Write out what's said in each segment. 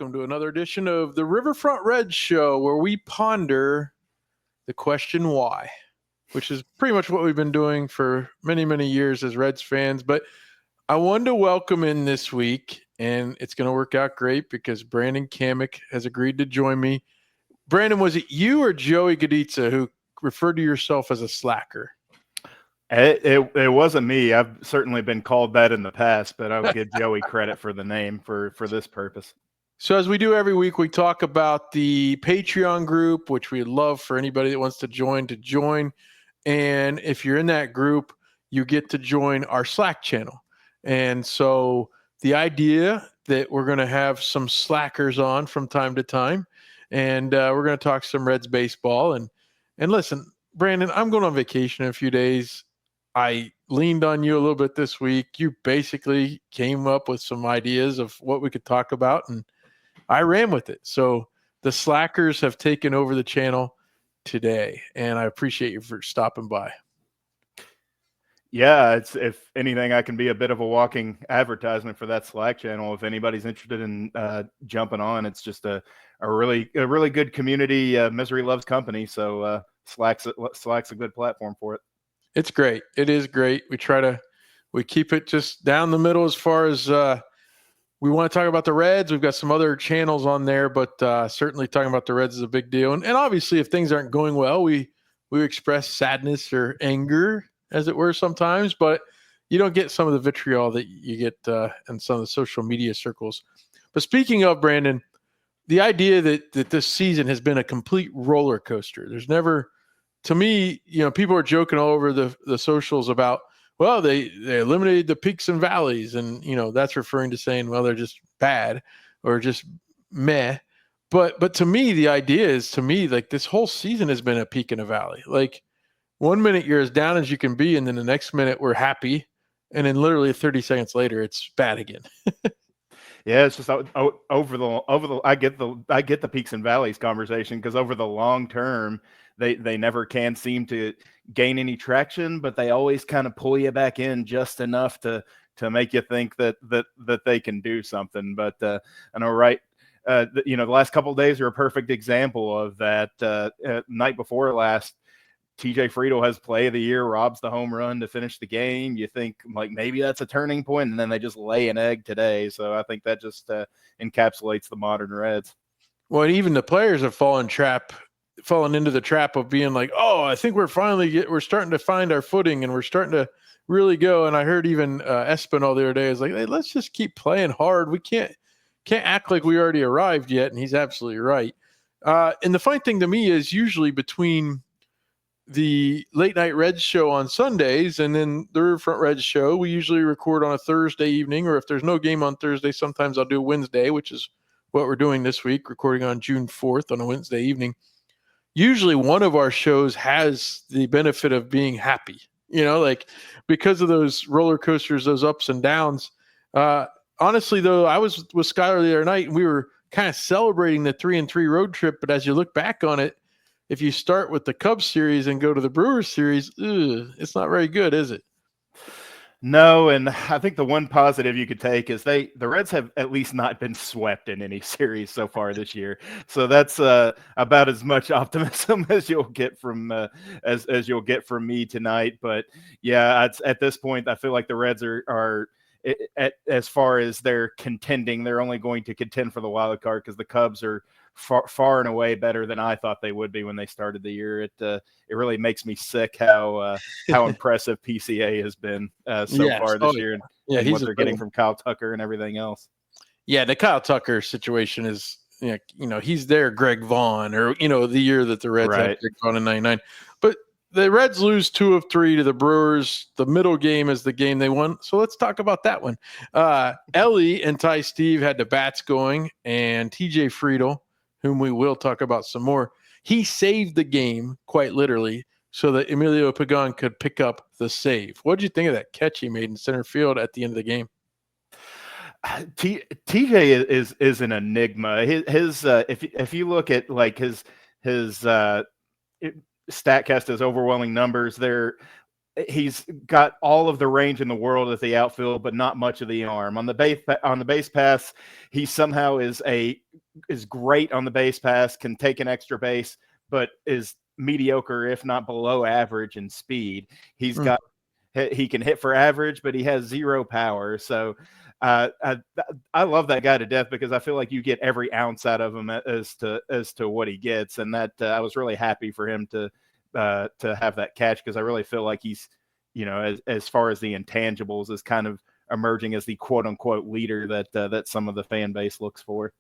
welcome to another edition of the Riverfront Reds Show, where we ponder the question why, which is pretty much what we've been doing for many, many years as Reds fans. But I wanted to welcome in this week, and it's going to work out great because Brandon Kamek has agreed to join me. Brandon, was it you or Joey Gaditza who referred to yourself as a slacker? It wasn't me. I've certainly been called that in the past, but I'll give Joey credit for the name for this purpose. So as we do every week, we talk about the Patreon group, which we'd love for anybody that wants to join. And if you're in that group, you get to join our Slack channel. And so the idea that we're going to have some slackers on from time to time, and we're going to talk some Reds baseball. And listen, Brandon, I'm going on vacation in a few days. I leaned on you a little bit this week. You basically came up with some ideas of what we could talk about, and I ran with it. So the slackers have taken over the channel today, and I appreciate you for stopping by. Yeah, it's, if anything, I can be a bit of a walking advertisement for that Slack channel. If anybody's interested in jumping on, it's just a really good community. Misery loves company, so Slack's a good platform for it. It's great. It is great. We keep it just down the middle as far as we want to talk about the Reds. We've got some other channels on there, but certainly talking about the Reds is a big deal. And obviously, if things aren't going well, we express sadness or anger, as it were, sometimes. But you don't get some of the vitriol that you get in some of the social media circles. But speaking of, Brandon, the idea that this season has been a complete roller coaster. There's never, to me, people are joking all over the socials about, well, they eliminated the peaks and valleys, and that's referring to saying, well, they're just bad or just meh. But to me, the idea is, like, this whole season has been a peak and a valley. Like, 1 minute you're as down as you can be, and then the next minute we're happy, and then literally 30 seconds later it's bad again. Yeah, it's just over the I get the peaks and valleys conversation, because over the long term they never can seem to gain any traction, but they always kind of pull you back in just enough to make you think that they can do something. But I know, right? The last couple of days are a perfect example of that. Night before last, TJ Friedl has play of the year, robs the home run to finish the game. You think, like, maybe that's a turning point, and then they just lay an egg today. So I think that just encapsulates the modern Reds. Well, even the players have fallen into the trap of being like, oh, I think we're starting to find our footing, and we're starting to really go. And I heard even Espinal the other day is like, hey, let's just keep playing hard. We can't act like we already arrived yet. And he's absolutely right. And the funny thing to me is, usually between the late night Reds show on Sundays and then the Riverfront Reds show, we usually record on a Thursday evening, or if there's no game on Thursday, sometimes I'll do Wednesday, which is what we're doing this week, recording on June 4th on a Wednesday evening. Usually one of our shows has the benefit of being happy, like, because of those roller coasters, those ups and downs. Honestly, though, I was with Skylar the other night, and we were kind of celebrating the 3-3 road trip. But as you look back on it, if you start with the Cubs series and go to the Brewers series, it's not very good, is it? No, and I think the one positive you could take is the Reds have at least not been swept in any series so far this year. So that's about as much optimism as you'll get from as you'll get from me tonight. But yeah, at this point, I feel like the Reds are as far as they're contending, they're only going to contend for the wild card, because the Cubs are far and away better than I thought they would be when they started the year. It really makes me sick how impressive PCA has been so far this year, and what they're getting from Kyle Tucker and everything else. Yeah, the Kyle Tucker situation is, he's their Greg Vaughn, or the year that the Reds had Greg Vaughn in '99. But the Reds lose 2 of 3 to the Brewers. The middle game is the game they won. So let's talk about that one. Elly and Ty Steve had the bats going, and TJ Friedl, whom we will talk about some more, he saved the game, quite literally, so that Emilio Pagan could pick up the save. What did you think of that catch he made in center field at the end of the game? TJ is an enigma. His if you look at, like, his StatCast has overwhelming numbers there. He's got all of the range in the world at the outfield, but not much of the arm. On the base pass, he somehow is a is great on the base pass, can take an extra base, but is mediocre, if not below average in speed. He can hit for average, but he has zero power. So I love that guy to death because I feel like you get every ounce out of him as to what he gets, and that I was really happy for him to have that catch because I really feel like he's, as far as the intangibles, is kind of emerging as the quote unquote leader that some of the fan base looks for.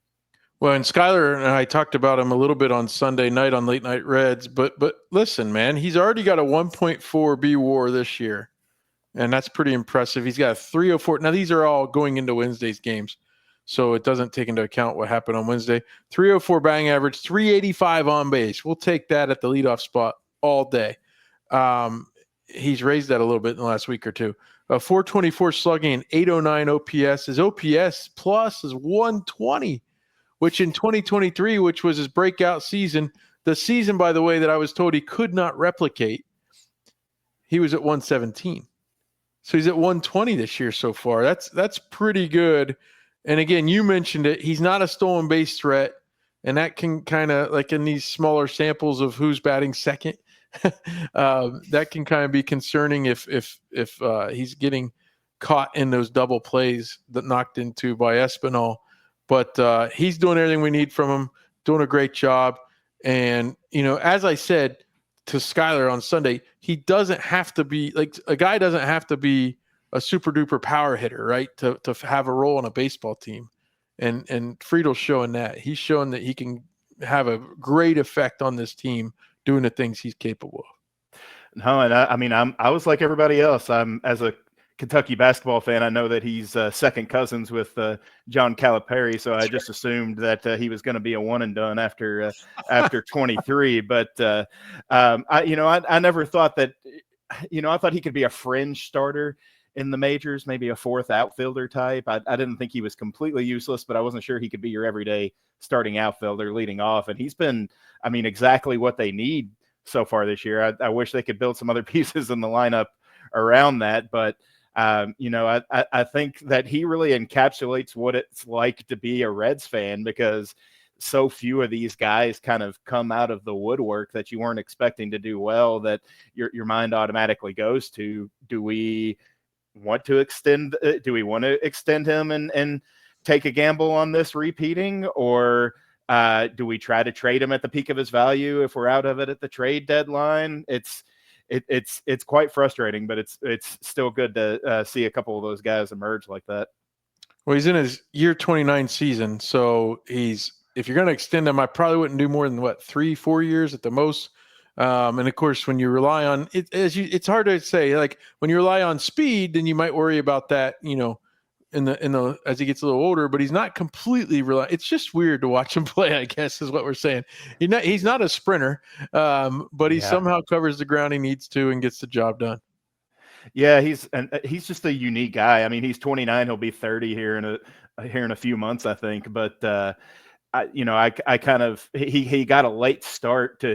Well, and Skyler and I talked about him a little bit on Sunday night on Late Night Reds, but listen, man, he's already got a 1.4 B WAR this year, and that's pretty impressive. He's got a 304. Now, these are all going into Wednesday's games, so it doesn't take into account what happened on Wednesday. 304 batting average, 385 on base. We'll take that at the leadoff spot all day. He's raised that a little bit in the last week or two. 424 slugging and 809 OPS. His OPS plus is 120. Which in 2023, which was his breakout season, the season, by the way, that I was told he could not replicate, he was at 117. So he's at 120 this year so far. That's pretty good. And again, you mentioned it. He's not a stolen base threat, and that can kind of, like in these smaller samples of who's batting second, that can kind of be concerning if he's getting caught in those double plays that knocked into by Espinal. But he's doing everything we need from him, doing a great job. And, as I said to Skyler on Sunday, he doesn't have to be like a guy doesn't have to be a super duper power hitter, right? To have a role on a baseball team. And Friedl's showing that. He's showing that he can have a great effect on this team doing the things he's capable of. No, and I was like everybody else. I'm, as a Kentucky basketball fan, I know that he's second cousins with John Calipari, so I just assumed that he was going to be a one and done after 23. But I never thought that. I thought he could be a fringe starter in the majors, maybe a fourth outfielder type. I didn't think he was completely useless, but I wasn't sure he could be your everyday starting outfielder leading off. And he's been, exactly what they need so far this year. I wish they could build some other pieces in the lineup around that, but. I think that he really encapsulates what it's like to be a Reds fan because so few of these guys kind of come out of the woodwork that you weren't expecting to do well, that your mind automatically goes to, do we want to extend him and take a gamble on this repeating, or do we try to trade him at the peak of his value if we're out of it at the trade deadline? It's quite frustrating, but it's still good to see a couple of those guys emerge like that. Well, he's in his year 29 season, so if you're going to extend him, I probably wouldn't do more than 3-4 years at the most. And of course, when you rely on it, it's hard to say. Like when you rely on speed, then you might worry about that, in the as he gets a little older, but he's not completely it's just weird to watch him play, I guess is what we're saying. He's not a sprinter, but he somehow covers the ground he needs to and gets the job done. Yeah, he's just a unique guy. He's 29, he'll be 30 here in a few months, I think, but I kind of he got a late start to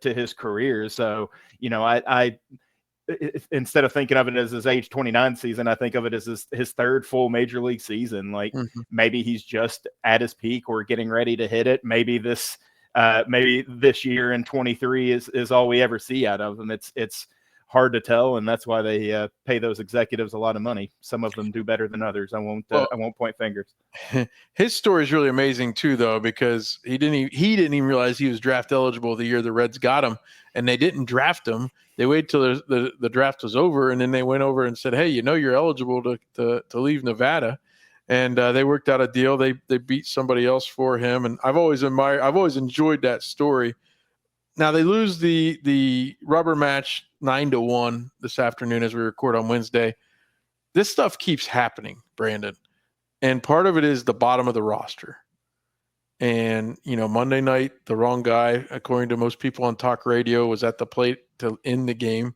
his career, so I instead of thinking of it as his age 29 season, I think of it as his third full major league season. Like maybe he's just at his peak or getting ready to hit it. Maybe this year in 23 is all we ever see out of him. It's hard to tell, and that's why they pay those executives a lot of money. Some of them do better than others. I won't point fingers. His story is really amazing too, though, because he didn't even realize he was draft eligible the year the Reds got him, and they didn't draft him. They waited till the draft was over, and then they went over and said, "Hey, you're eligible to leave Nevada," and they worked out a deal. They beat somebody else for him, and I've always enjoyed that story. Now they lose the rubber match 9-1 this afternoon as we record on Wednesday. This stuff keeps happening, Brandon, and part of it is the bottom of the roster. And, Monday night, the wrong guy, according to most people on talk radio, was at the plate to end the game.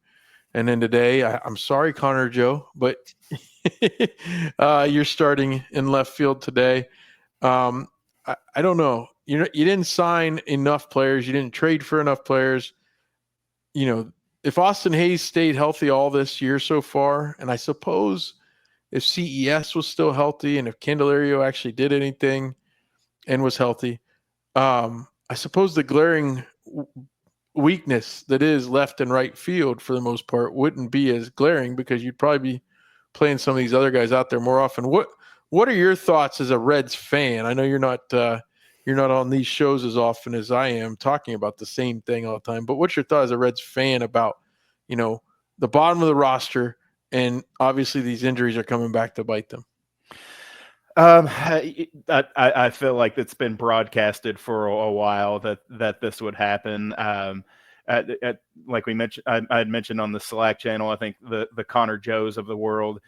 And then today, I'm sorry, Connor Joe, but you're starting in left field today. I don't know. You didn't sign enough players. You didn't trade for enough players. If Austin Hayes stayed healthy all this year so far, and I suppose if CES was still healthy and if Candelario actually did anything, and was healthy. I suppose the glaring weakness that is left and right field for the most part wouldn't be as glaring because you'd probably be playing some of these other guys out there more often. What are your thoughts as a Reds fan? I know you're not on these shows as often as I am talking about the same thing all the time, but what's your thought as a Reds fan about, the bottom of the roster, and obviously these injuries are coming back to bite them? I feel like it's been broadcasted for a while that this would happen. Like we mentioned, I had mentioned on the Slack channel, I think the Connor Joes of the world.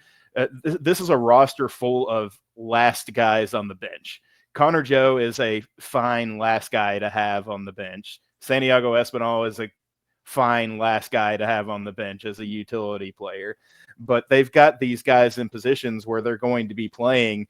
This is a roster full of last guys on the bench. Connor Joe is a fine last guy to have on the bench. Santiago Espinal is a fine last guy to have on the bench as a utility player. But they've got these guys in positions where they're going to be playing,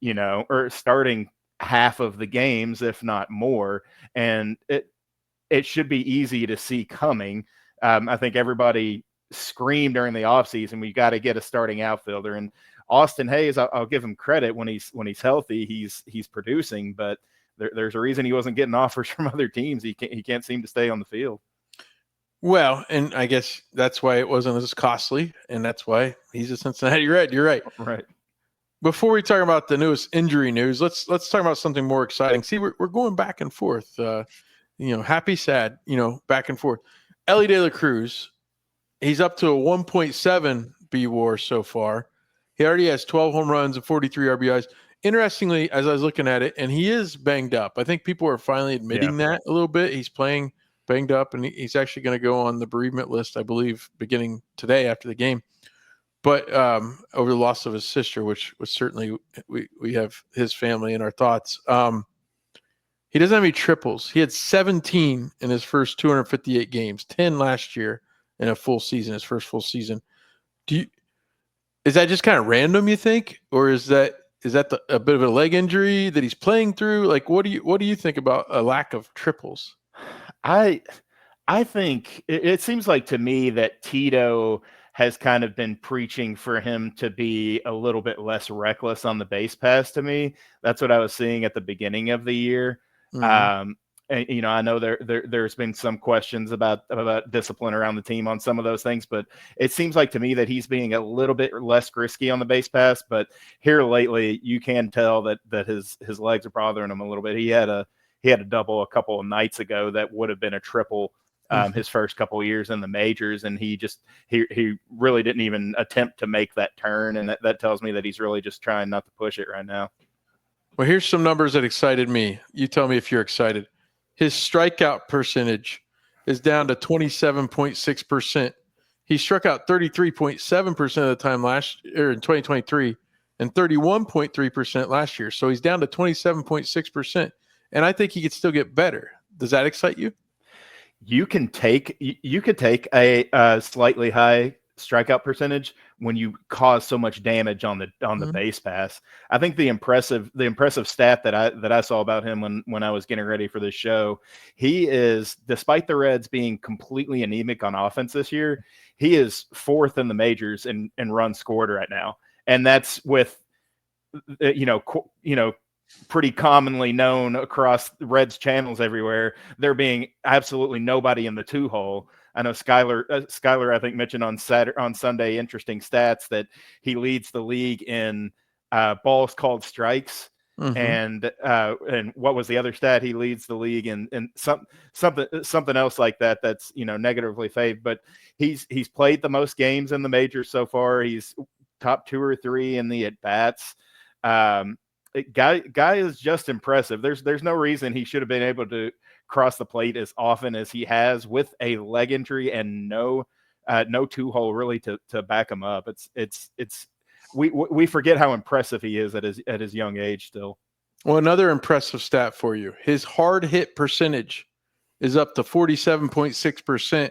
or starting half of the games, if not more. And it should be easy to see coming. I think everybody screamed during the offseason, we got to get a starting outfielder. And Austin Hayes, I'll give him credit when he's healthy, he's producing, but there's a reason he wasn't getting offers from other teams. He can't seem to stay on the field. Well, and I guess that's why it wasn't as costly, and that's why he's a Cincinnati Red. You're right. Right. Before we talk about the newest injury news, let's talk about something more exciting. See, we're going back and forth. Happy, sad. Back and forth. Elly De La Cruz, he's up to a 1.7 B-WAR so far. He already has 12 home runs and 43 RBIs. Interestingly, as I was looking at it, and he is banged up. I think people are finally admitting that a little bit. He's playing banged up, and he's actually going to go on the bereavement list, I believe, beginning today after the game. But over the loss of his sister, which was certainly we have his family in our thoughts. He doesn't have any triples. He had 17 in his first 258 games, 10 last year in a full season, his first full season. Is that just kind of random, you think, or is that a bit of a leg injury that he's playing through? Like, what do you think about a lack of triples? I think it seems like to me that Tito has kind of been preaching for him to be a little bit less reckless on the base pass. To me, that's what I was seeing at the beginning of the year. Mm-hmm. And I know there's been some questions about discipline around the team on some of those things, but it seems like to me that he's being a little bit less risky on the base pass. But here lately, you can tell that his legs are bothering him a little bit. He had a double a couple of nights ago that would have been a triple his first couple of years in the majors, and he really didn't even attempt to make that turn, and that tells me that he's really just trying not to push it right now. Well, here's some numbers that excited me. You tell me if you're excited. His strikeout percentage is down to 27.6%. He struck out 33.7% of the time last year in 2023 and 31.3% last year. So he's down to 27.6%. And I think he could still get better. Does that excite you? You could take a slightly high strikeout percentage when you cause so much damage on the base pass. I think the impressive stat that I saw about him when I was getting ready for this show, he is, despite the Reds being completely anemic on offense this year, he is fourth in the majors in runs scored right now, and that's with pretty commonly known across the Reds channels everywhere, there being absolutely nobody in the two hole. I know Skyler, I think, mentioned on Sunday interesting stats that he leads the league in balls called strikes. Mm-hmm. And what was the other stat? He leads the league in something else like that. That's negatively favored, but he's played the most games in the majors so far. He's top 2 or 3 in the at bats. Guy is just impressive. There's no reason he should have been able to cross the plate as often as he has with a leg injury and no two hole really to back him up. We forget how impressive he is at his young age still. Well, another impressive stat for you: his hard hit percentage is up to 47.6%,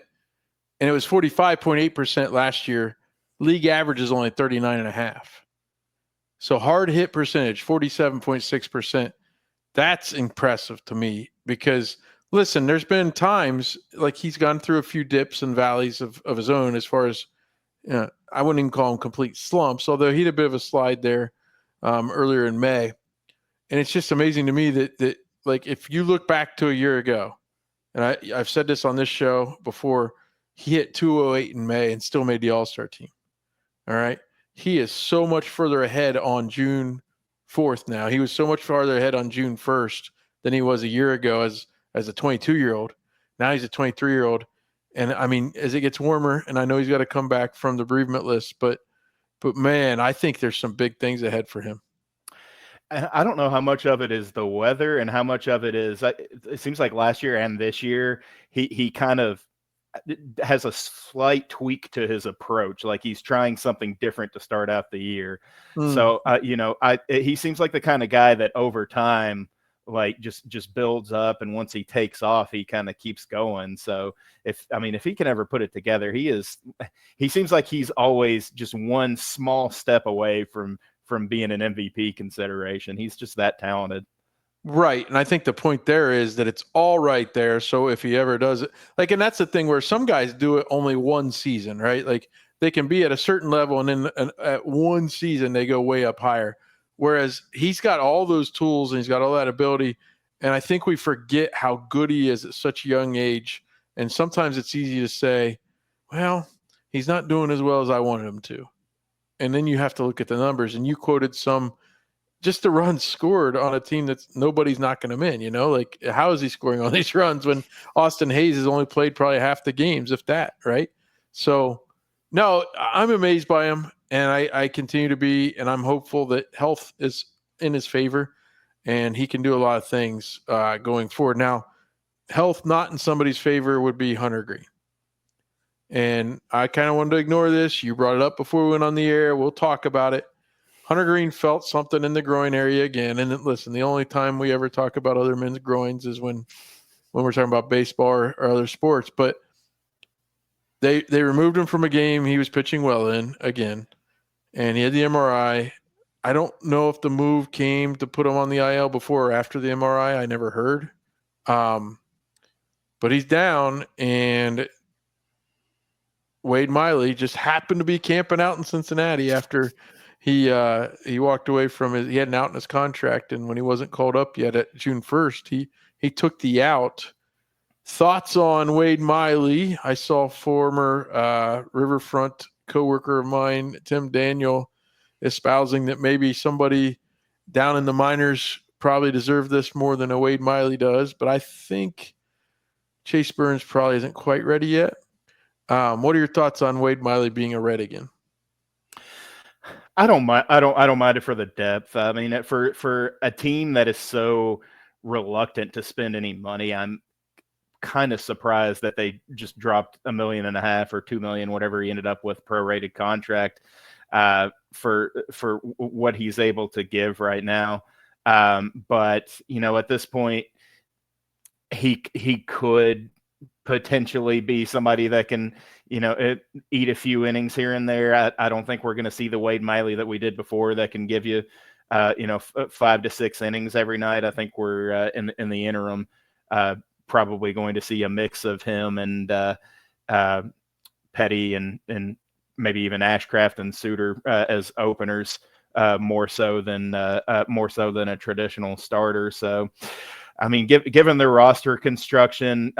and it was 45.8% last year. League average is only 39.5%. So hard hit percentage, 47.6%. That's impressive to me because, listen, there's been times like he's gone through a few dips and valleys of his own as far as, I wouldn't even call them complete slumps, although he had a bit of a slide there earlier in May. And it's just amazing to me that like if you look back to a year ago, and I've said this on this show before, he hit 208 in May and still made the All-Star team. All right. He is so much further ahead on June 4th now. He was so much farther ahead on June 1st than he was a year ago as a 22-year-old. Now he's a 23-year-old. And I mean, as it gets warmer, and I know he's got to come back from the bereavement list, but man, I think there's some big things ahead for him. I don't know how much of it is the weather and how much of it is. It seems like last year and this year, he kind of has a slight tweak to his approach. Like he's trying something different to start out the year. So, he seems like the kind of guy that over time, like just builds up. And once he takes off, he kind of keeps going. So if he can ever put it together, he seems like he's always just one small step away from being an MVP consideration. He's just that talented. Right. And I think the point there is that it's all right there. So if he ever does it, like, and that's the thing where some guys do it only one season, right? Like they can be at a certain level and then at one season they go way up higher. Whereas he's got all those tools and he's got all that ability. And I think we forget how good he is at such a young age. And sometimes it's easy to say, well, he's not doing as well as I wanted him to. And then you have to look at the numbers. And you quoted just the runs scored on a team that's nobody's knocking him in, like how is he scoring all these runs when Austin Hayes has only played probably half the games, if that, right? So no, I'm amazed by him and I continue to be, and I'm hopeful that health is in his favor and he can do a lot of things going forward. Now, health not in somebody's favor would be Hunter Greene. And I kind of wanted to ignore this. You brought it up before we went on the air. We'll talk about it. Hunter Greene felt something in the groin area again. And listen, the only time we ever talk about other men's groins is when we're talking about baseball or other sports. But they removed him from a game he was pitching well in again. And he had the MRI. I don't know if the move came to put him on the IL before or after the MRI. I never heard. But he's down, and Wade Miley just happened to be camping out in Cincinnati after he walked away from he had an out in his contract, and when he wasn't called up yet at June 1st, he took the out. Thoughts on Wade Miley? I saw former Riverfront coworker of mine, Tim Daniel, espousing that maybe somebody down in the minors probably deserved this more than a Wade Miley does, but I think Chase Burns probably isn't quite ready yet. What are your thoughts on Wade Miley being a Red again? I don't mind it for the depth. I mean, for a team that is so reluctant to spend any money, I'm kind of surprised that they just dropped $1.5 million or $2 million, whatever he ended up with prorated contract for what he's able to give right now. But at this point, he could potentially be somebody that can, eat a few innings here and there. I don't think we're going to see the Wade Miley that we did before that can give you, 5 to 6 innings every night. I think we're in the interim probably going to see a mix of him and Petty and maybe even Ashcraft and Suter as openers more so than a traditional starter. So, I mean, given the roster construction,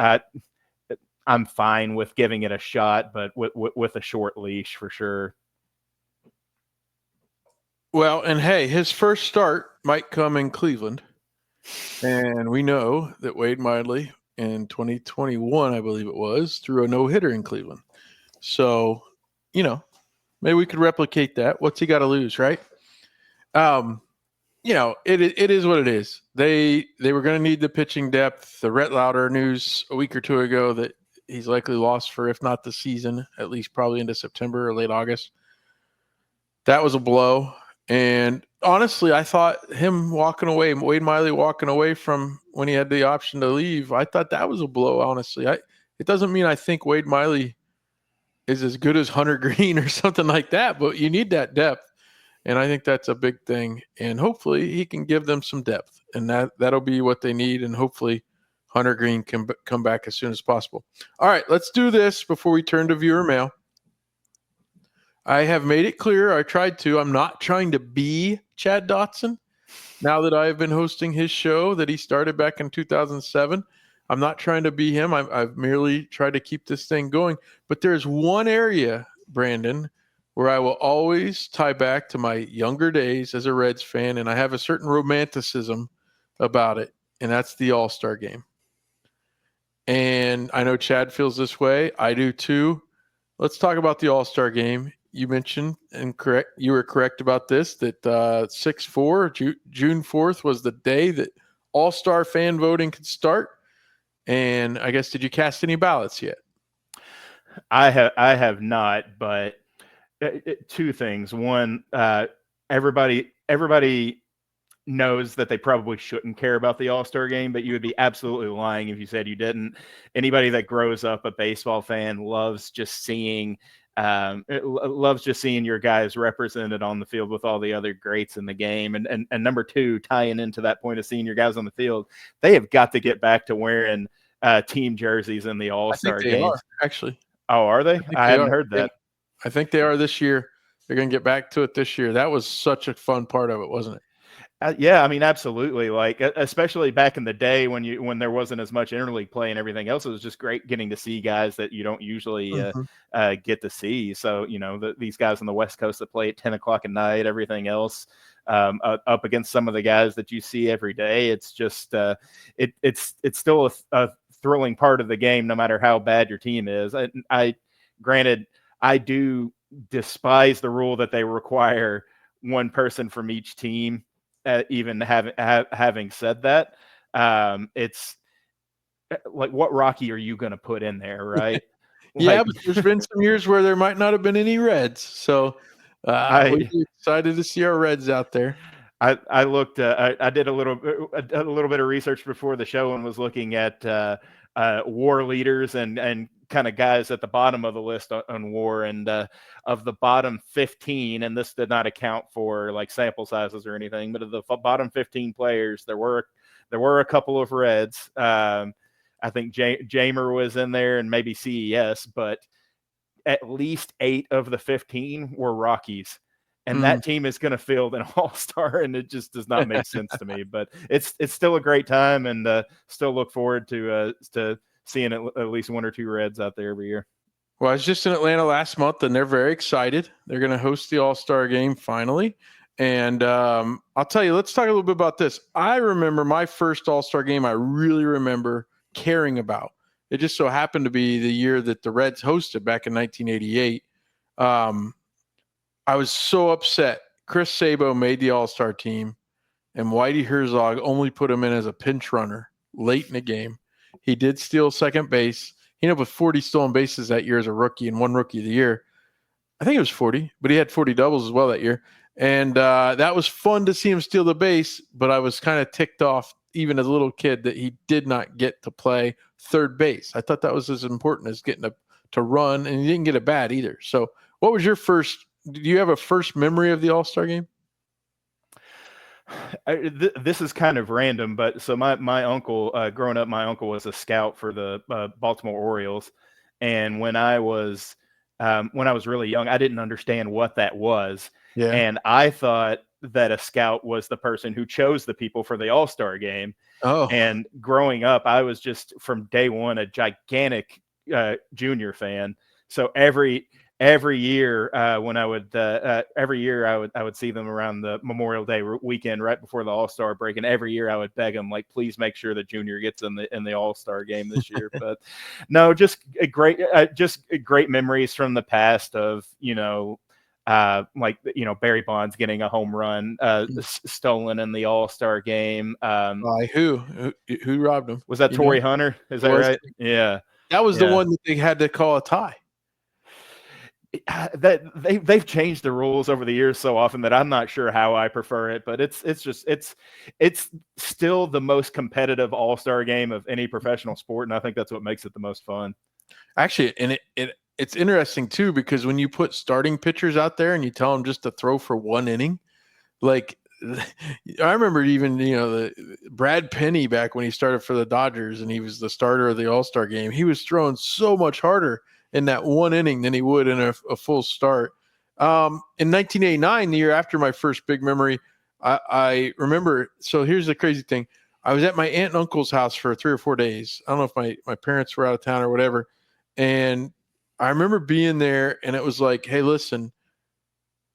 I'm fine with giving it a shot, but with a short leash for sure. Well, and hey, his first start might come in Cleveland. And we know that Wade Miley in 2021, I believe it was, threw a no-hitter in Cleveland. So, maybe we could replicate that. What's he got to lose, right? It is what it is. They were going to need the pitching depth. The Rhett Lauder news a week or two ago that he's likely lost for, if not the season, at least probably into September or late August. That was a blow. And honestly, I thought him walking away, Wade Miley walking away from when he had the option to leave, I thought that was a blow, honestly. It doesn't mean I think Wade Miley is as good as Hunter Greene or something like that, but you need that depth. And I think that's a big thing. And hopefully he can give them some depth. And that'll be what they need. And hopefully Hunter Greene can come back as soon as possible. All right, let's do this before we turn to viewer mail. I have made it clear, I tried to, I'm not trying to be Chad Dotson. now that I've been hosting his show that he started back in 2007. I'm not trying to be him. I've merely tried to keep this thing going. But there's one area, Brandon, where I will always tie back to my younger days as a Reds fan, and I have a certain romanticism about it, and that's the All Star Game. And I know Chad feels this way. I do too. Let's talk about the All Star Game. You mentioned, and you were correct about this, that 6/4, June 4th was the day that All Star fan voting could start. And I guess, did you cast any ballots yet? I have not, but two things. One, everybody knows that they probably shouldn't care about the All-Star Game, but you would be absolutely lying if you said you didn't. Anybody that grows up a baseball fan loves just seeing your guys represented on the field with all the other greats in the game. And number two, tying into that point of seeing your guys on the field, they have got to get back to wearing team jerseys in the All-Star Game. Actually. Oh, are they? I hadn't heard that. I think they are this year. They're going to get back to it this year. That was such a fun part of it, wasn't it? Yeah, I mean, absolutely. Like, especially back in the day when there wasn't as much interleague play and everything else, it was just great getting to see guys that you don't usually get to see. So, these guys on the West Coast that play at 10 o'clock at night, everything else, up against some of the guys that you see every day. It's just it's still a thrilling part of the game, no matter how bad your team is. Granted, I do despise the rule that they require one person from each team. Even having said that, it's like, what Rocky are you going to put in there, right? Yeah, but there's been some years where there might not have been any Reds, so we're excited to see our Reds out there. I looked. I did a little bit of research before the show and was looking at WAR leaders and kind of guys at the bottom of the list on WAR, and of the bottom 15, and this did not account for like sample sizes or anything, but of the bottom 15 players, there were a couple of Reds. I think Jamer was in there and maybe CES, but at least 8 of the 15 were Rockies. And that team is going to field an All-Star, and it just does not make sense to me. But it's still a great time, and still look forward to seeing at least 1 or 2 Reds out there every year. Well, I was just in Atlanta last month, and they're very excited. They're going to host the All-Star Game finally. And I'll tell you, let's talk a little bit about this. I remember my first All-Star Game I really remember caring about. It just so happened to be the year that the Reds hosted back in 1988. I was so upset. Chris Sabo made the All-Star team, and Whitey Herzog only put him in as a pinch runner late in the game. He did steal second base. He ended up with 40 stolen bases that year as a rookie and 1 Rookie of the Year. I think it was 40, but he had 40 doubles as well that year. And that was fun to see him steal the base, but I was kind of ticked off, even as a little kid, that he did not get to play third base. I thought that was as important as getting to run, and he didn't get a bat either. So what was your first – do you have a first memory of the All-Star Game? This is kind of random, but so my uncle, growing up, my uncle was a scout for the Baltimore Orioles, and when I was really young, I didn't understand what that was, and I thought that a scout was the person who chose the people for the All-Star Game. Oh, and growing up, I was just from day one a gigantic Junior fan. So every year when I would I would see them around the Memorial Day weekend right before the All-Star break, and every year I would beg them, like, please make sure that Junior gets in the All-Star Game this year. But no, just great memories from the past of Barry Bonds getting a home run stolen in the All-Star Game. By who robbed him? Was that Torrey Hunter? Is that right? Yeah, that was the one that they had to call a tie. That they've changed the rules over the years so often that I'm not sure how I prefer it, but it's still the most competitive All-Star game of any professional sport, and I think that's what makes it the most fun. Actually, and it's interesting too, because when you put starting pitchers out there and you tell them just to throw for 1 inning, like I remember even the Brad Penny back when he started for the Dodgers and he was the starter of the All-Star Game, he was throwing so much harder in that 1 inning than he would in a full start. In 1989, the year after my first big memory, I remember. So here's the crazy thing. I was at my aunt and uncle's house for 3 or 4 days. I don't know if my parents were out of town or whatever. And I remember being there, and it was like, hey, listen,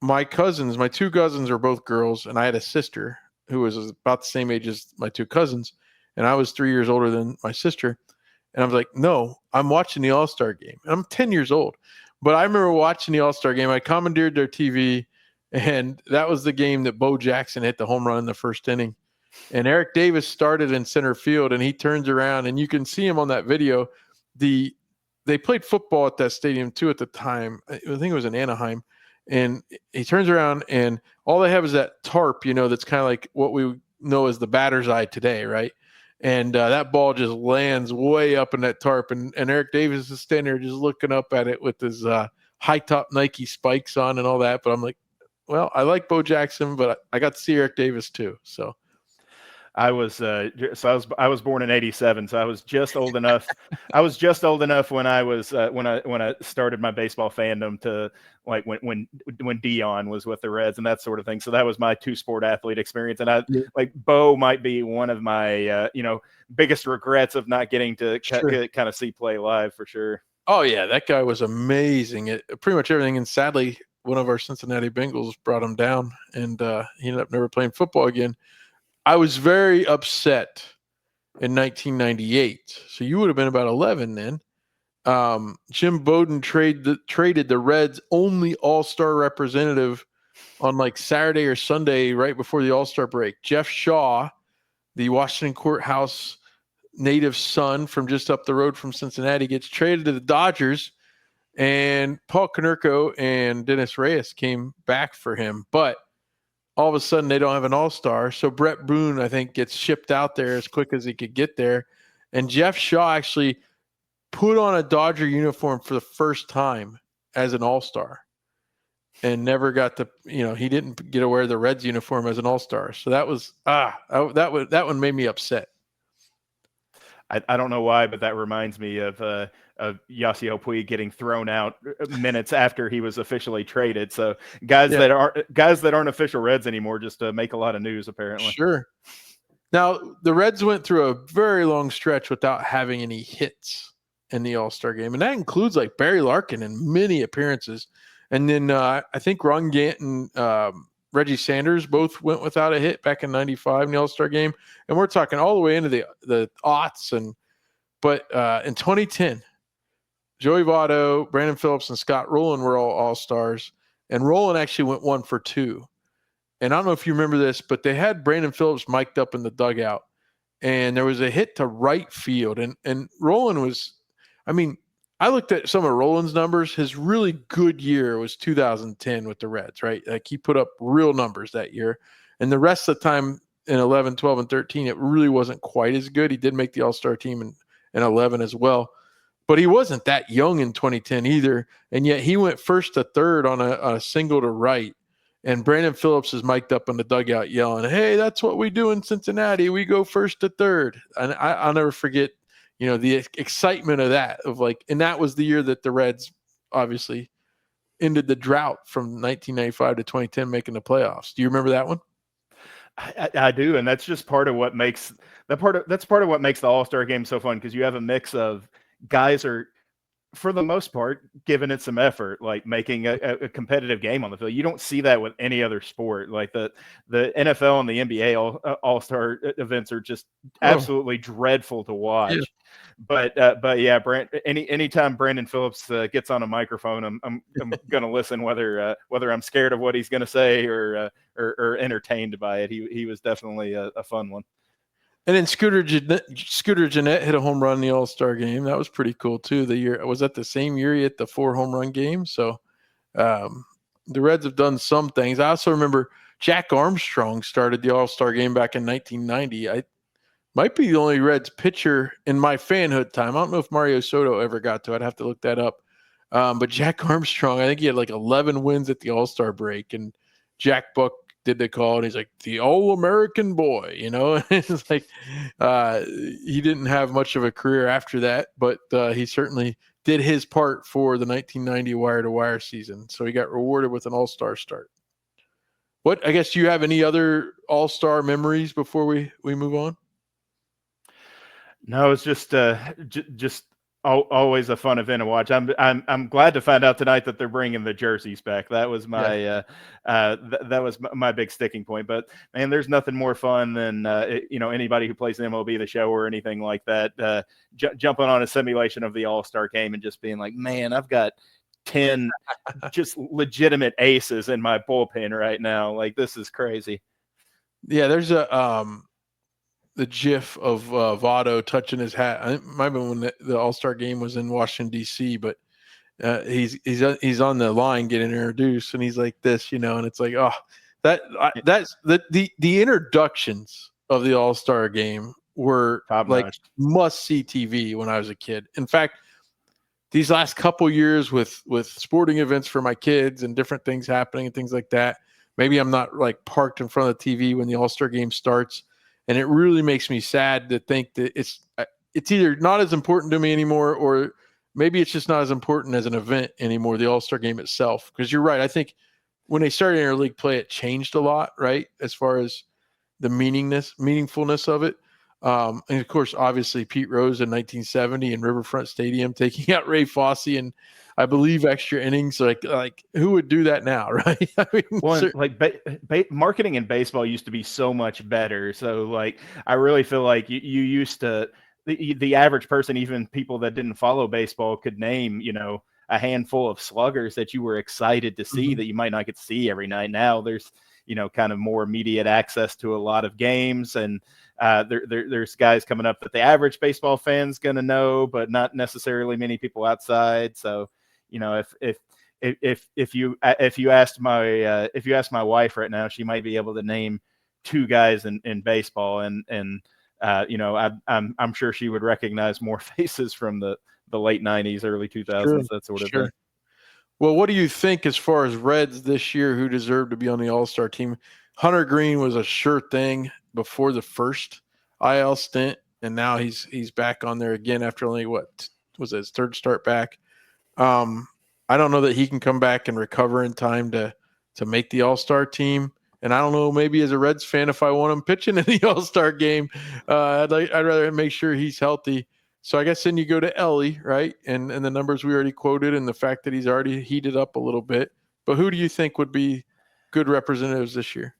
my two cousins are both girls, and I had a sister who was about the same age as my two cousins, and I was 3 years older than my sister. And I was like, no, I'm watching the All Star game. And I'm 10 years old. But I remember watching the All Star game. I commandeered their TV, and that was the game that Bo Jackson hit the home run in the first inning. And Eric Davis started in center field, and he turns around, and you can see him on that video. They played football at that stadium too at the time. I think it was in Anaheim. And he turns around, and all they have is that tarp, that's kind of like what we know as the batter's eye today, right? And that ball just lands way up in that tarp, and Eric Davis is standing there just looking up at it with his high-top Nike spikes on and all that. But I'm like, well, I like Bo Jackson, but I got to see Eric Davis too, so. I was I was born in '87, so I was just old enough. I was just old enough when I started my baseball fandom to like when Dion was with the Reds and that sort of thing. So that was my two-sport athlete experience, and like Bo might be one of my biggest regrets of not getting to kind of see play live for sure. Oh yeah, that guy was amazing at pretty much everything, and sadly, one of our Cincinnati Bengals brought him down, and he ended up never playing football again. I was very upset in 1998. So you would have been about 11 then. Jim Bowden traded the Reds' only All-Star representative on like Saturday or Sunday right before the All-Star break. Jeff Shaw, the Washington Courthouse native son from just up the road from Cincinnati, gets traded to the Dodgers, and Paul Konerko and Dennis Reyes came back for him. But all of a sudden they don't have an all-star. So Brett Boone, I think, gets shipped out there as quick as he could get there. And Jeff Shaw actually put on a Dodger uniform for the first time as an all-star and never got to, he didn't get to wear the Reds uniform as an all-star. So that was, that one made me upset. I don't know why, but that reminds me of Yasiel Puig getting thrown out minutes after he was officially traded. So guys that aren't official Reds anymore just make a lot of news apparently. Sure. Now the Reds went through a very long stretch without having any hits in the All-Star game, and that includes like Barry Larkin in many appearances. And then I think Ron Gant and Reggie Sanders both went without a hit back in '95 in the All-Star game, and we're talking all the way into the aughts. But in 2010, Joey Votto, Brandon Phillips, and Scott Rowland were all All-Stars, and Rowland actually went 1 for 2. And I don't know if you remember this, but they had Brandon Phillips mic'd up in the dugout, and there was a hit to right field, and Rowland was, I looked at some of Rowland's numbers. His really good year was 2010 with the Reds, right? Like he put up real numbers that year. And the rest of the time in 11, 12, and 13, it really wasn't quite as good. He did make the All-Star team in 11 as well. But he wasn't that young in 2010 either. And yet he went first to third on a single to right. And Brandon Phillips is mic'd up in the dugout yelling, hey, that's what we do in Cincinnati. We go first to third. And I'll never forget the excitement of that, and that was the year that the Reds obviously ended the drought from 1995 to 2010, making the playoffs. Do you remember that one? I do. And that's just part of what makes the All-Star game so fun. Cause you have a mix of guys are, for the most part, giving it some effort, like making a competitive game on the field. You don't see that with any other sport. Like the NFL and the NBA All-Star events are just absolutely dreadful to watch. Yeah. But yeah, anytime Brandon Phillips gets on a microphone, I'm going to listen, whether I'm scared of what he's going to say or entertained by it. He was definitely a fun one. And then Scooter Gennett hit a home run in the All-Star game. That was pretty cool too. Was that the same year he hit the 4 home run game? So the Reds have done some things. I also remember Jack Armstrong started the All-Star game back in 1990. I might be the only Reds pitcher in my fanhood time. I don't know if Mario Soto ever got to it. I'd have to look that up. But Jack Armstrong, I think he had like 11 wins at the All-Star break, and Jack Buck did the call, and he's like the All-American boy, It's like he didn't have much of a career after that, but he certainly did his part for the 1990 wire-to-wire season. So he got rewarded with an All-Star start. What, I guess, do you have any other All-Star memories before we move on? No, it's just always a fun event to watch. I'm glad to find out tonight that they're bringing the jerseys back. That was my that was my big sticking point. But man, there's nothing more fun than anybody who plays MLB The Show or anything like that, jumping on a simulation of the All Star Game and just being like, man, I've got 10 just legitimate aces in my bullpen right now. Like, this is crazy. Yeah, there's the GIF of Votto touching his hat. It might have been when the All-Star Game was in Washington D.C., but he's on the line getting introduced, and he's like this, and it's like, oh, that's the introductions of the All-Star Game were Top like notch. must-see TV when I was a kid. In fact, these last couple years with sporting events for my kids and different things happening and things like that, maybe I'm not like parked in front of the TV when the All-Star Game starts. And it really makes me sad to think that it's either not as important to me anymore, or maybe it's just not as important as an event anymore, the All-Star Game itself. Because you're right. I think when they started interleague play, it changed a lot, right, as far as the meaningfulness of it. And, of course, obviously Pete Rose in 1970 in Riverfront Stadium taking out Ray Fosse and I believe extra innings. Like who would do that now, right? I mean, well, like marketing in baseball used to be so much better. So, like, I really feel like you used to the average person, even people that didn't follow baseball, could name a handful of sluggers that you were excited to see that you might not get to see every night. Now there's kind of more immediate access to a lot of games, and there's guys coming up that the average baseball fan's going to know, but not necessarily many people outside. So, if you asked my wife right now, she might be able to name two guys in baseball, and I'm sure she would recognize more faces from the late 90s, early 2000s, that sort of thing. Well, what do you think as far as Reds this year, who deserved to be on the All-Star team? Hunter Greene was a sure thing before the first IL stint, and now he's back on there again after only his third start back. I don't know that he can come back and recover in time to make the All-Star team. And I don't know, maybe as a Reds fan, if I want him pitching in the All-Star game, I'd rather make sure he's healthy. So I guess then you go to Elly, right? And the numbers we already quoted and the fact that he's already heated up a little bit. But who do you think would be good representatives this year?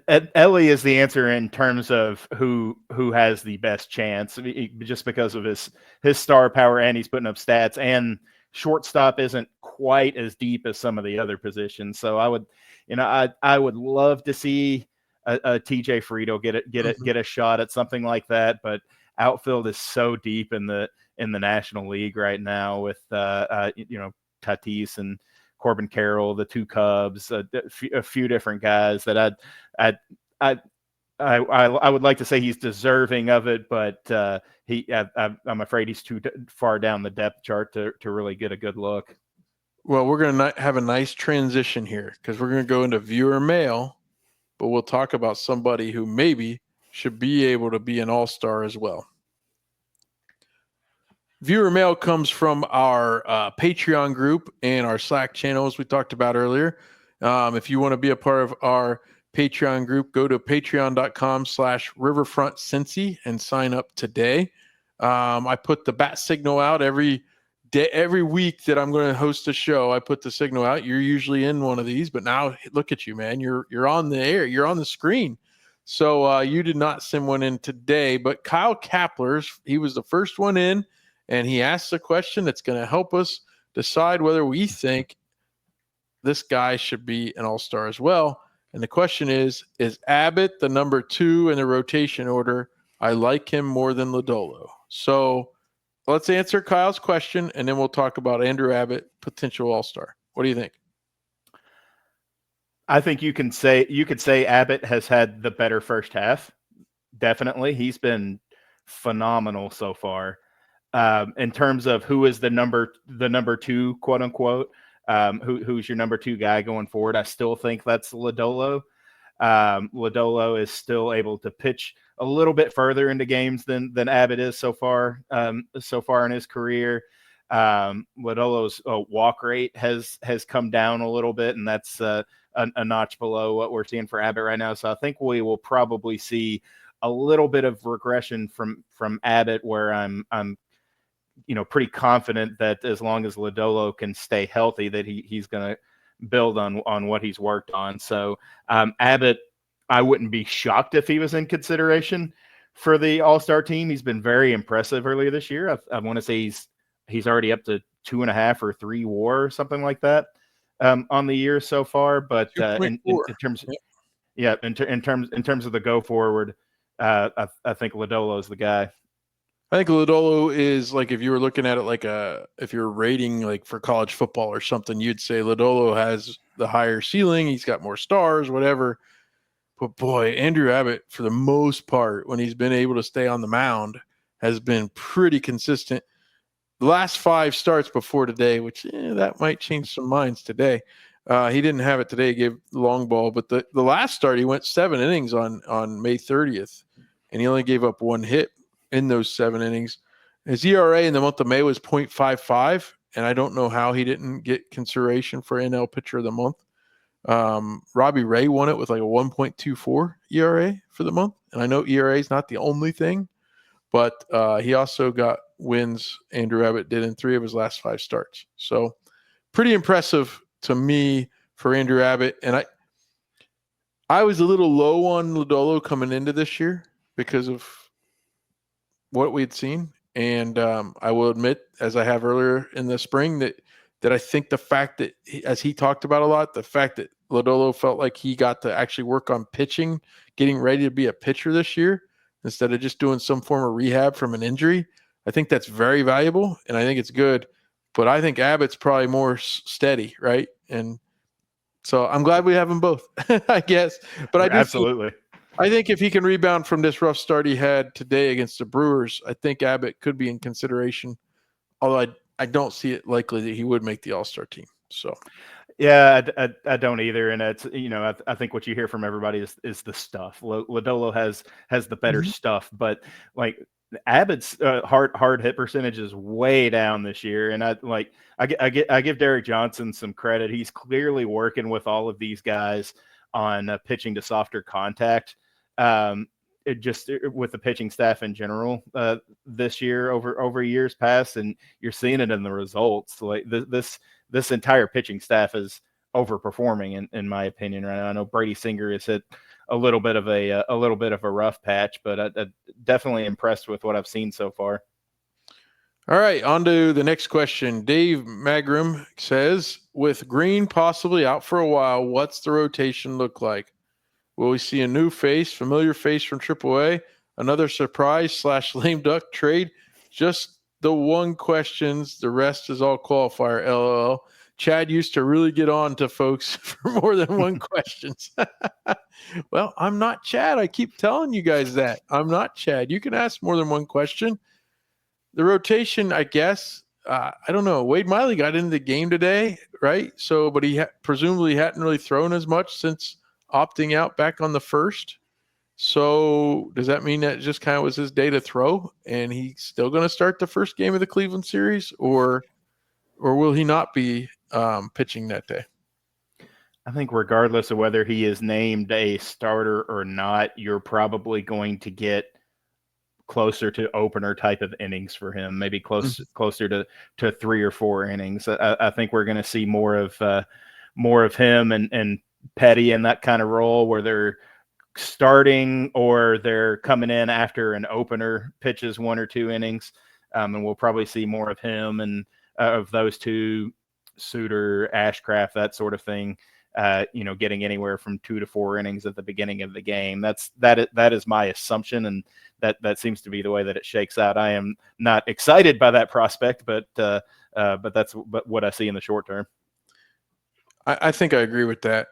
Elly is the answer in terms of who has the best chance, just because of his star power, and he's putting up stats, and shortstop isn't quite as deep as some of the other positions. So I would love to see a TJ Friedl get a shot at something like that, but outfield is so deep in the National League right now with Tatis and Corbin Carroll, the two Cubs, a few different guys that I would like to say he's deserving of it, but I'm afraid he's too far down the depth chart to really get a good look. Well, we're going to have a nice transition here because we're going to go into viewer mail, but we'll talk about somebody who maybe should be able to be an all-star as well. Viewer mail comes from our Patreon group and our Slack channel, as we talked about earlier. If you want to be a part of our Patreon group, go to patreon.com/riverfrontcincy and sign up today. I put the bat signal out every week that I'm going to host a show. I put the signal out. You're usually in one of these, but now look at you, man. You're on the air. You're on the screen. So you did not send one in today, but Kyle Kapler's, he was the first one in, and he asked a question that's going to help us decide whether we think this guy should be an all-star as well. And the question is Abbott the number 2 in the rotation order? I like him more than Lodolo. So let's answer Kyle's question, and then we'll talk about Andrew Abbott, potential all-star. What do you think? I think you could say Abbott has had the better first half. Definitely. He's been phenomenal so far. In terms of who is the number 2, quote unquote, who's your number 2 guy going forward, I still think that's Lodolo. Lodolo is still able to pitch a little bit further into games than Abbott is so far in his career. Lodolo's walk rate has come down a little bit, and that's a a notch below what we're seeing for Abbott right now. So I think we will probably see a little bit of regression from Abbott, where I'm pretty confident that as long as Lodolo can stay healthy, that he's going to build on what he's worked on. So Abbott, I wouldn't be shocked if he was in consideration for the All-Star team. He's been very impressive earlier this year. I want to say he's already up to 2.5 or 3 WAR or something like that on the year so far. But in terms of, in terms of the go forward, I think Lodolo is the guy. I think Lodolo is, like, if you were looking at it if you're rating like for college football or something, you'd say Lodolo has the higher ceiling. He's got more stars, whatever. But boy, Andrew Abbott, for the most part, when he's been able to stay on the mound, has been pretty consistent. The last 5 starts before today, which that might change some minds today. He didn't have it today, gave the long ball, but the last start, he went 7 innings on May 30th, and he only gave up 1 hit in those 7 innings. His ERA in the month of May was 0.55, and I don't know how he didn't get consideration for NL Pitcher of the Month. Robbie Ray won it with like a 1.24 ERA for the month, and I know ERA is not the only thing, but he also got wins. Andrew Abbott did in 3 of his last 5 starts. So pretty impressive to me for Andrew Abbott. And I was a little low on Lodolo coming into this year because of what we had seen. And I will admit, as I have earlier in the spring, that I think the fact that, as he talked about a lot, the fact that Lodolo felt like he got to actually work on pitching, getting ready to be a pitcher this year, instead of just doing some form of rehab from an injury, I think that's very valuable, and I think it's good. But I think Abbott's probably more steady, right? And so I'm glad we have them both, I guess. But Absolutely. I think if he can rebound from this rough start he had today against the Brewers, I think Abbott could be in consideration, although I don't see it likely that he would make the All-Star team. So, yeah, I don't either, and it's I think what you hear from everybody is the stuff. Lodolo has the better stuff, but like Abbott's hard hit percentage is way down this year, and I give Derek Johnson some credit. He's clearly working with all of these guys on pitching to softer contact. With the pitching staff in general this year over years past, and you're seeing it in the results. Like this entire pitching staff is overperforming in my opinion right now. I know Brady Singer has hit a little bit of a rough patch, but I'm definitely impressed with what I've seen so far. All right, on to the next question. Dave Magrum says, with Greene possibly out for a while, what's the rotation look like? Will we see a new face, familiar face from AAA, another surprise / lame duck trade? Just the one questions. The rest is all qualifier, LOL. Chad used to really get on to folks for more than one questions. Well, I'm not Chad. I keep telling you guys that. I'm not Chad. You can ask more than one question. The rotation, I guess, I don't know. Wade Miley got into the game today, right? So, but he presumably hadn't really thrown as much since opting out back on the 1st. So does that mean that just kind of was his day to throw, and he's still going to start the first game of the Cleveland series, or will he not be pitching that day? I think regardless of whether he is named a starter or not, you're probably going to get closer to opener type of innings for him, maybe closer to 3 or 4 innings. I think we're going to see more of him and Petty in that kind of role where they're starting or they're coming in after an opener pitches 1 or 2 innings. And we'll probably see more of him and of those two, Suter, Ashcraft, that sort of thing, getting anywhere from 2 to 4 innings at the beginning of the game. That is my assumption, and that seems to be the way that it shakes out. I am not excited by that prospect, but that's what I see in the short term. I think I agree with that.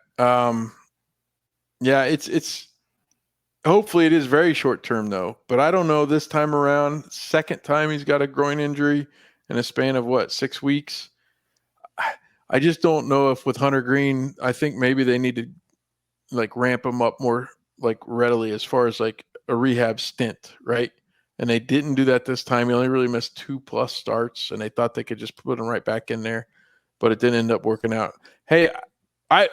Yeah, it's hopefully it is very short term though, but I don't know this time around. Second time he's got a groin injury in a span of 6 weeks. I just don't know if with Hunter Greene, I think maybe they need to ramp him up more readily as far as a rehab stint, right? And they didn't do that this time. He only really missed 2+ starts, and they thought they could just put him right back in there, but it didn't end up working out. Hey,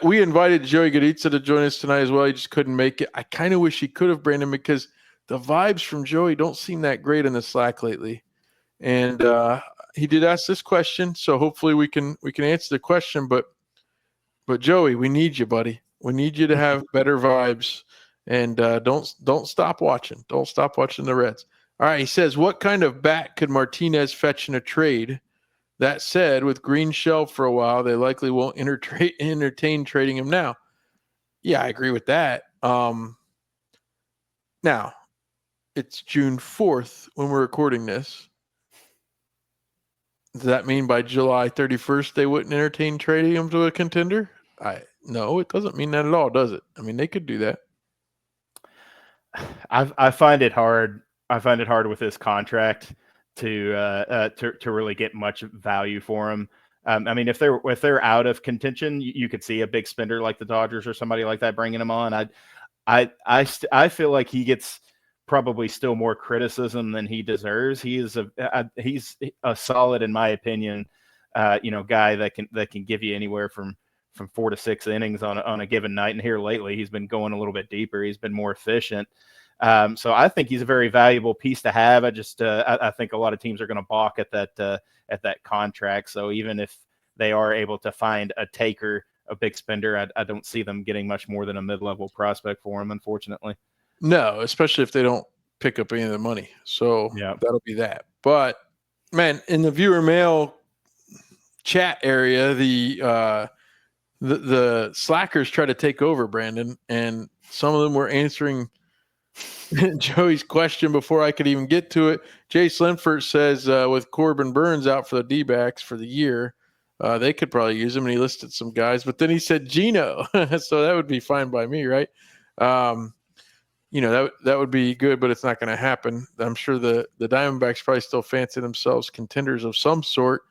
We invited Joey Goditza to join us tonight as well. He just couldn't make it. I kind of wish he could have, Brandon, because the vibes from Joey don't seem that great in the Slack lately. And he did ask this question, so hopefully we can answer the question. But Joey, we need you, buddy. We need you to have better vibes, and don't stop watching. Don't stop watching the Reds. All right, he says, what kind of bat could Martinez fetch in a trade? That said, with Greene shelved for a while, they likely won't entertain trading him now. Yeah, I agree with that. Now, it's June 4th when we're recording this. Does that mean by July 31st they wouldn't entertain trading him to a contender? No, it doesn't mean that at all, does it? I mean, they could do that. I find it hard. I find it hard with this contract to really get much value for him. I mean, if they're out of contention, you could see a big spender like the Dodgers or somebody like that bringing him on. I feel like he gets probably still more criticism than he deserves. He's a solid, in my opinion, guy that can give you anywhere from 4 to 6 innings on a given night. And here lately, he's been going a little bit deeper. He's been more efficient. So I think he's a very valuable piece to have. I think a lot of teams are going to balk at that contract. So even if they are able to find a taker, a big spender, I don't see them getting much more than a mid-level prospect for him, unfortunately. No, especially if they don't pick up any of the money. So yeah, that'll be that. But man, in the viewer mail chat area, the slackers try to take over, Brandon, and some of them were answering Joey's question before I could even get to it. Jay Slimford says with Corbin Burns out for the D-backs for the year, they could probably use him, and he listed some guys. But then he said Gino, so that would be fine by me, right? That would be good, but it's not going to happen. I'm sure the Diamondbacks probably still fancy themselves contenders of some sort.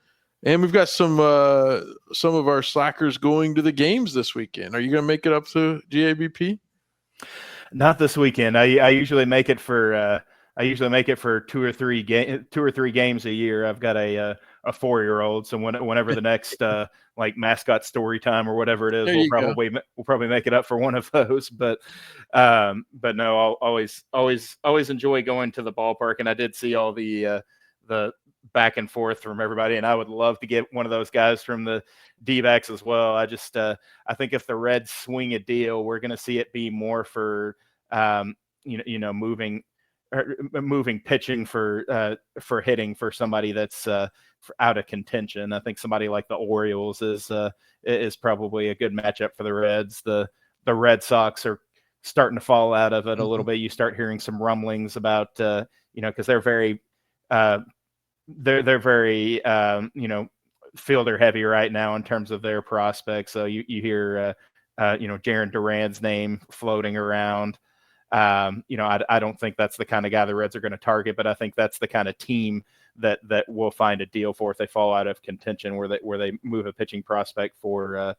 And we've got some of our slackers going to the games this weekend. Are you going to make it up to GABP? Not this weekend. I usually make it for 2 or 3 games a year. I've got a 4-year-old, so whenever the next like mascot story time or whatever it is, we'll probably make it up for one of those. But no, I'll always enjoy going to the ballpark, and I did see all the back and forth from everybody, and I would love to get one of those guys from the D-backs as well. I think if the Reds swing a deal, we're going to see it be more for moving pitching for hitting for somebody that's out of contention. I think somebody like the Orioles is probably a good matchup for the Reds. The Red Sox are starting to fall out of it a little bit. You start hearing some rumblings about because they're very fielder heavy right now in terms of their prospects. So you hear Jarren Duran's name floating around. I don't think that's the kind of guy the Reds are going to target, but I think that's the kind of team that will find a deal for if they fall out of contention, where they move a pitching prospect for a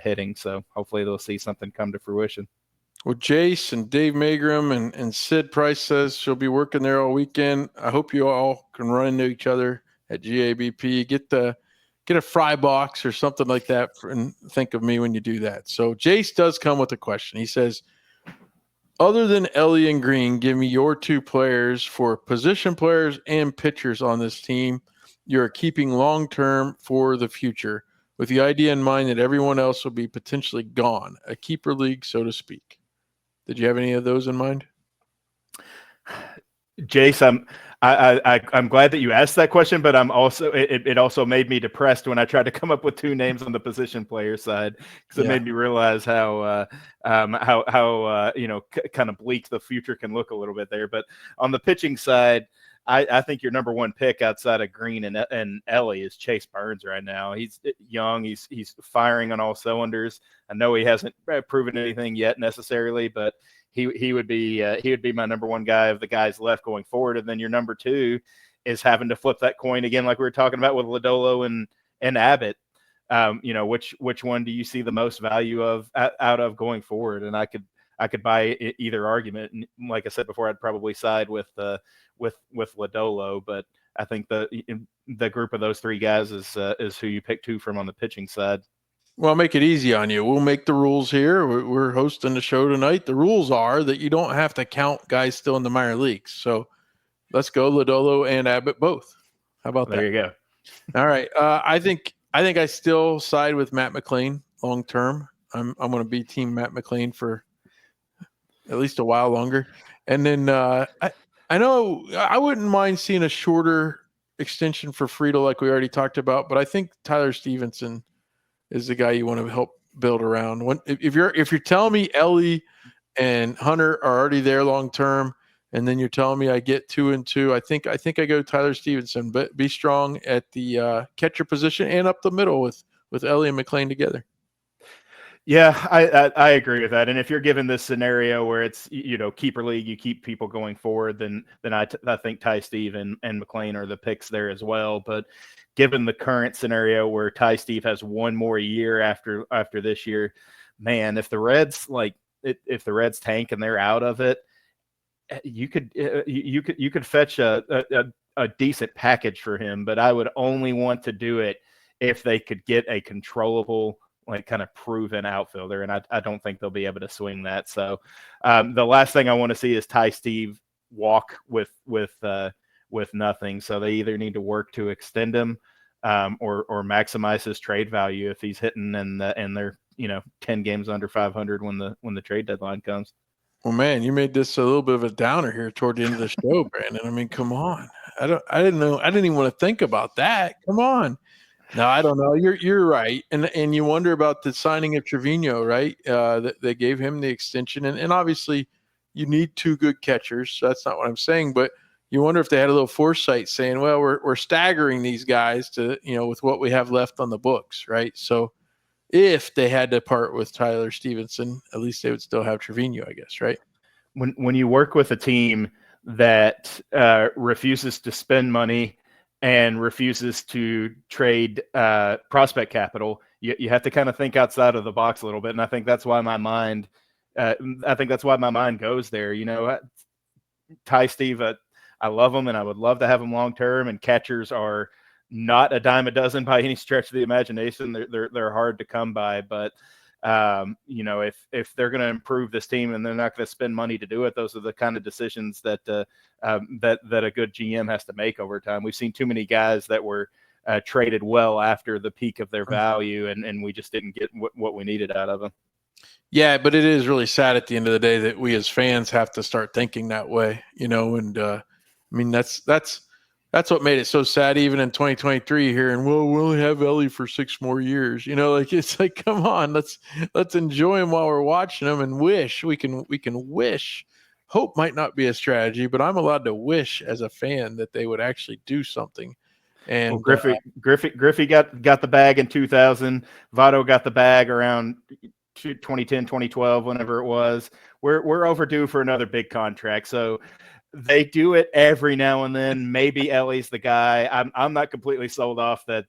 hitting. So hopefully they'll see something come to fruition. Well, Jace and Dave Magrum and Sid Price says she'll be working there all weekend. I hope you all can run into each other at GABP. Get a fry box or something like that, and think of me when you do that. So Jace does come with a question. He says, other than Elly and Greene, give me your 2 players for position players and pitchers on this team you're keeping long-term for the future, with the idea in mind that everyone else will be potentially gone, a keeper league, so to speak. Did you have any of those in mind? Jace, I'm glad that you asked that question, but I'm also it also made me depressed when I tried to come up with 2 names on the position player side, because it made me realize how kind of bleak the future can look a little bit there. But on the pitching side, I think your number 1 pick outside of Greene and Elly is Chase Burns right now. He's young. He's firing on all cylinders. I know he hasn't proven anything yet necessarily, but he would be my number 1 guy of the guys left going forward. And then your number 2 is having to flip that coin again, like we were talking about with Lodolo and Abbott. Which one do you see the most value out of going forward? And I could buy either argument. And like I said before, I'd probably side with Lodolo, but I think the group of those 3 guys is who you pick 2 from on the pitching side. Well, I'll make it easy on you. We'll make the rules here. We're hosting the show tonight. The rules are that you don't have to count guys still in the minor leagues. So let's go Lodolo and Abbott both. How about that? There you go. All right. I think I still side with Matt McLain long term. I'm going to be team Matt McLain for at least a while longer. And then I know I wouldn't mind seeing a shorter extension for Friedl like we already talked about, but I think Tyler Stevenson is the guy you want to help build around. If you're telling me Elly and Hunter are already there long term, and then you're telling me I get 2 and 2, I think I go Tyler Stevenson, but be strong at the catcher position and up the middle with Elly and McLain together. Yeah, I agree with that. And if you're given this scenario where it's, keeper league, you keep people going forward, then I think Ty Steve and McLain are the picks there as well. But given the current scenario where Ty Steve has one more year after this year, man, if the Reds tank and they're out of it, you could fetch a decent package for him. But I would only want to do it if they could get a controllable, kind of proven outfielder, and I don't think they'll be able to swing that. So the last thing I want to see is Ty Steve walk with nothing. So they either need to work to extend him or maximize his trade value if he's hitting and they're 10 games under 500 when the trade deadline comes. Well, man, you made this a little bit of a downer here toward the end of the show, Brandon. I mean, come on. I didn't know. I didn't even want to think about that. Come on. No, I don't know. You're right, and you wonder about the signing of Trevino, right? They gave him the extension, and obviously you need 2 good catchers. So that's not what I'm saying, but you wonder if they had a little foresight, saying, "Well, we're staggering these guys to with what we have left on the books, right?" So if they had to part with Tyler Stevenson, at least they would still have Trevino, I guess, right? When you work with a team that refuses to spend money and refuses to trade prospect capital, you have to kind of think outside of the box a little bit. And I think that's why my mind goes there. Ty Steve, I love him and I would love to have him long term, and catchers are not a dime a dozen by any stretch of the imagination. They're hard to come by, but if they're going to improve this team and they're not going to spend money to do it, those are the kind of decisions that a good GM has to make over time. We've seen too many guys that were traded well after the peak of their value, and we just didn't get what we needed out of them. Yeah, but it is really sad at the end of the day that we as fans have to start thinking that way, and I mean, that's what made it so sad even in 2023 here. And we'll only have Elly for 6 more years. It's like, come on, let's enjoy him while we're watching him and wish we can wish. Hope might not be a strategy, but I'm allowed to wish as a fan that they would actually do something. And Griffey got the bag in 2000. Votto got the bag around 2010, 2012, whenever it was. We're overdue for another big contract. So they do it every now and then. Maybe Elly's the guy. I'm not completely sold off that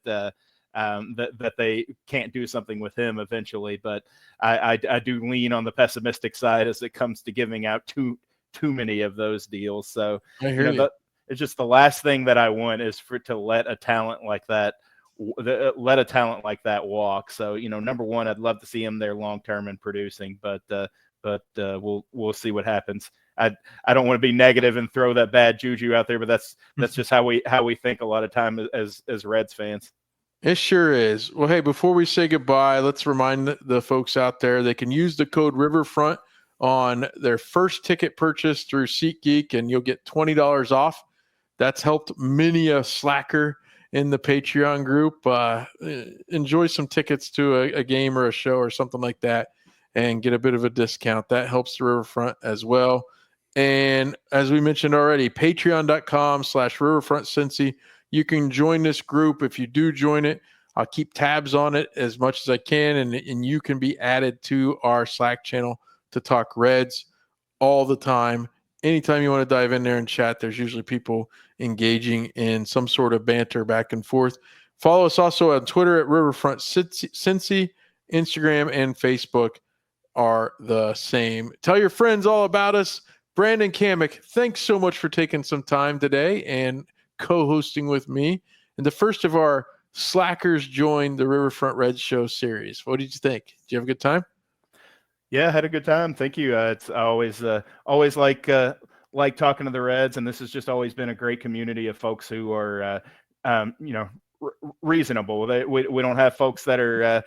they can't do something with him eventually, but I do lean on the pessimistic side as it comes to giving out too many of those deals. So I hear you. It's just the last thing that I want is to let a talent like that walk. So number one, I'd love to see him there long term and producing, but we'll see what happens. I don't want to be negative and throw that bad juju out there, but that's just how we think a lot of time as Reds fans. It sure is. Well, hey, before we say goodbye, let's remind the folks out there they can use the code Riverfront on their first ticket purchase through SeatGeek, and you'll get $20 off. That's helped many a slacker in the Patreon group enjoy some tickets to a game or a show or something like that and get a bit of a discount. That helps the Riverfront as well. And as we mentioned already, patreon.com/RiverfrontCincy. You can join this group. If you do join it, I'll keep tabs on it as much as I can, and you can be added to our Slack channel to talk Reds all the time. Anytime you want to dive in there and chat, there's usually people engaging in some sort of banter back and forth. Follow us also on Twitter at Riverfront Cincy. Instagram and Facebook are the same. Tell your friends all about us. Brandon Kamek, thanks so much for taking some time today and co-hosting with me. And the first of our slackers joined the Riverfront Reds Show series. What did you think? Did you have a good time? Yeah, I had a good time. Thank you. It's always like talking to the Reds, and this has just always been a great community of folks who are reasonable. We don't have folks that are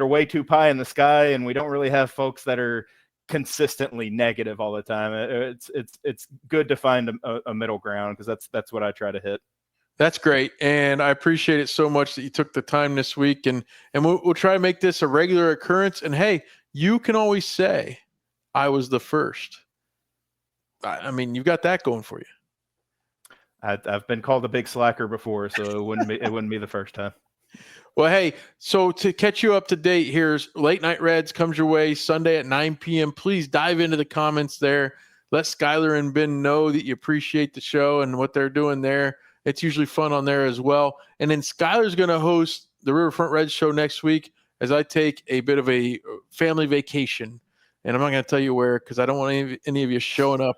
way too pie in the sky, and we don't really have folks that are consistently negative all the time. It's good to find a middle ground, because that's what I try to hit. That's great, and I appreciate it so much that you took the time this week, and we'll try to make this a regular occurrence. And hey, you can always say, "I was the first." I mean, you've got that going for you. I've been called a big slacker before, so it wouldn't be the first time. Well, hey, so to catch you up to date, here's Late Night Reds comes your way Sunday at 9 p.m. Please dive into the comments there. Let Skylar and Ben know that you appreciate the show and what they're doing there. It's usually fun on there as well. And then Skylar's going to host the Riverfront Reds Show next week as I take a bit of a family vacation. And I'm not going to tell you where, because I don't want any of you showing up.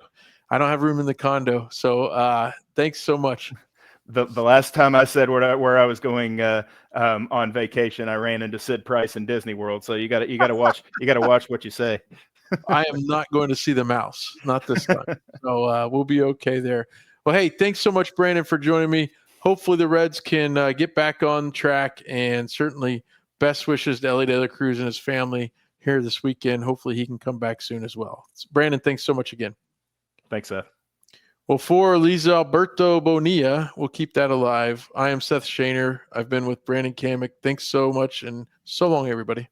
I don't have room in the condo. So thanks so much. The last time I said where I was going on vacation, I ran into Sid Price in Disney World. So you got to watch what you say. I am not going to see the mouse, not this time. So we'll be okay there. Well, hey, thanks so much, Brandon, for joining me. Hopefully the Reds can get back on track, and certainly best wishes to Elly, to Cruz, and his family here this weekend. Hopefully he can come back soon as well. Brandon, thanks so much again. Thanks, Seth. Well, for Lisa Alberto Bonilla, we'll keep that alive. I am Seth Shaner. I've been with Brandon Kamick. Thanks so much, and so long, everybody.